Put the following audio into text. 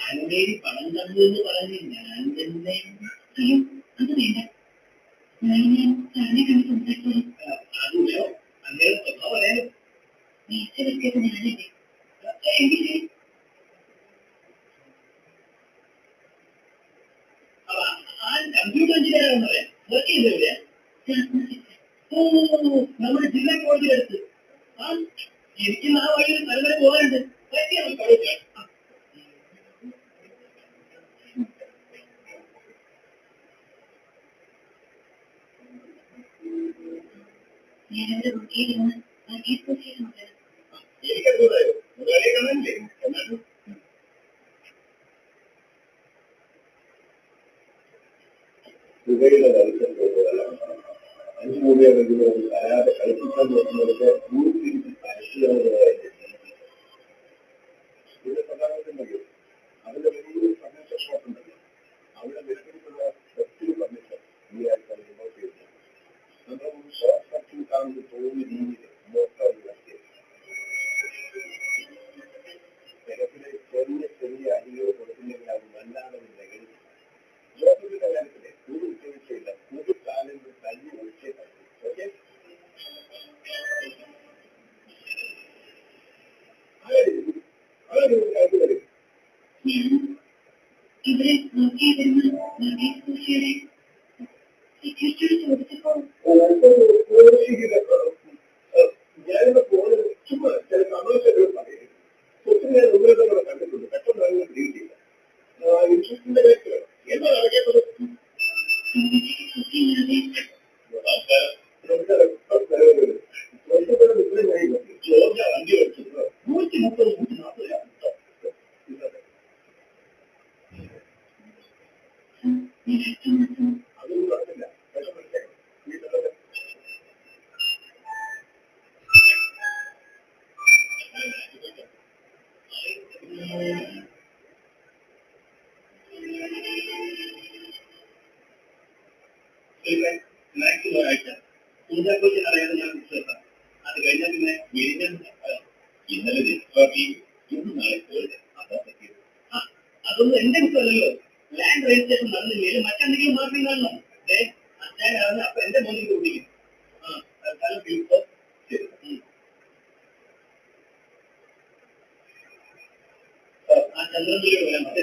ആരുടെയും പണം തന്നു എന്ന് പറഞ്ഞ് ഞാൻ തന്നെ അയ്യോ അത് വേണ്ട. ഞാൻ സാറിനെ കണ്ട് സംസാരിച്ചോളൂ. അതുല്ലോ അങ്ങനെ സ്വഭാവം പറയാനോ വീഴ്ച വെച്ചത് ഞാനല്ലേ. എങ്കിൽ കമ്പ്യൂട്ടർ എഞ്ചിനീയറാണെന്ന് പറയാം. വർക്ക് ചെയ്തവരെയാ? ഓ, നമ്മുടെ ജില്ലാ കോളേജിലെടുത്ത് ആ എനിക്ക് ആ വഴിയിൽ പല പോകാനുണ്ട്. പറ്റിയ നമുക്ക് അവിടെ ഞാനവിടെ റൂട്ടിലിരുന്ന് വർഗീസ് കോശിയുടെ മകളാണ്. എനിക്കറിയാം മുതലാളിയെ കാണാനില്ലേ എന്നാലും തുകയുടെ മത്സ്യം അഞ്ചു രൂപയാണെങ്കിലും അല്ലാതെ കളിപ്പിക്കാൻ നോക്കുന്നവർക്ക് നൂറ്റിരിച്ച് പരിശീലനങ്ങളായിട്ട് ഇതിന്റെ പ്രധാനമന്ത്രി അതിന്റെ വലിയൊരു ഫർണിച്ചർ ഷോപ്പ് ഉണ്ടല്ലോ അവിടെ വിലപിടിപ്പുള്ള ഒത്തിരി ഫർണിച്ചർ ഈ ആഴ്ച റിമോട്ട് ചെയ്യുന്നു. നമ്മൾ ഒരു ഷോർട്ട് സർക്യൂട്ട് ആണെന്ന് തോന്നുന്ന രീതിയിൽ മൊത്തം ജലത്തിലെ ചെറിയ ചെറിയ അരികൾ കൊടുക്കുന്നെങ്കിൽ അത് വല്ലാതെ നെഗറ്റീവ് ജോസഫിന്റെ കാര്യത്തില് ഒരു വിട്ടുവീഴ്ചയില്ല. ഒരു കാലിന് തല്ലി ഒഴിച്ചേ പറ്റൂ. ഓക്കെ ഞാൻ ഇവിടെ നോക്കിയിരുന്ന വർഗീസ് കോശിയുടെ സെക്യൂരിറ്റിയോട് ചോദിച്ചപ്പോൾ ഞാനിവിടെ പോകുന്നത് ചുമ്മാ ചില തമാശകൾ പറയുന്നത് ഒത്തിരി ഞാൻ ഉപയോഗങ്ങളെ കണ്ടിട്ടുണ്ട്. പെട്ടെന്ന് അതിനെ ഡീൽ ചെയ്യില്ല. ഇൻഷുറൻസിന്റെ കാര്യത്തിലോ എന്താണ് അറിയാത്തത്? ജോർജ വണ്ടി ഓടിച്ചത് 130 140 അതൊന്നും പറഞ്ഞില്ല. വിഷം മനസ്സിലാക്കണം. വീട്ടിലൊക്കെ മാക്സിമം ഒരാഴ്ച കുഞ്ചാക്കോച്ചൻ അറിയാതെ ഞാൻ വിശ്വസം. അത് കഴിഞ്ഞാൽ പിന്നെ എഴുതാൻ ഇന്നലെ രജിസ്ട്രാർ ഇന്ന് നാളെ പോയിട്ട് അതാ പറ്റിയത്. അതൊന്നും എന്റെ കുറ്റമല്ലല്ലോ. ലാൻഡ് രജിസ്ട്രേഷൻ നടന്നില്ലെങ്കിൽ മറ്റെന്തെങ്കിലും മാർഗം കാണണം. അച്ഛൻ അപ്പൊ എന്റെ മോനിൽ കൂട്ടിക്കും. തൽക്കാലം ഫീസ് ശരി. ആ ചന്ദ്രൻപുരിയോട് വരാൻ മറ്റേ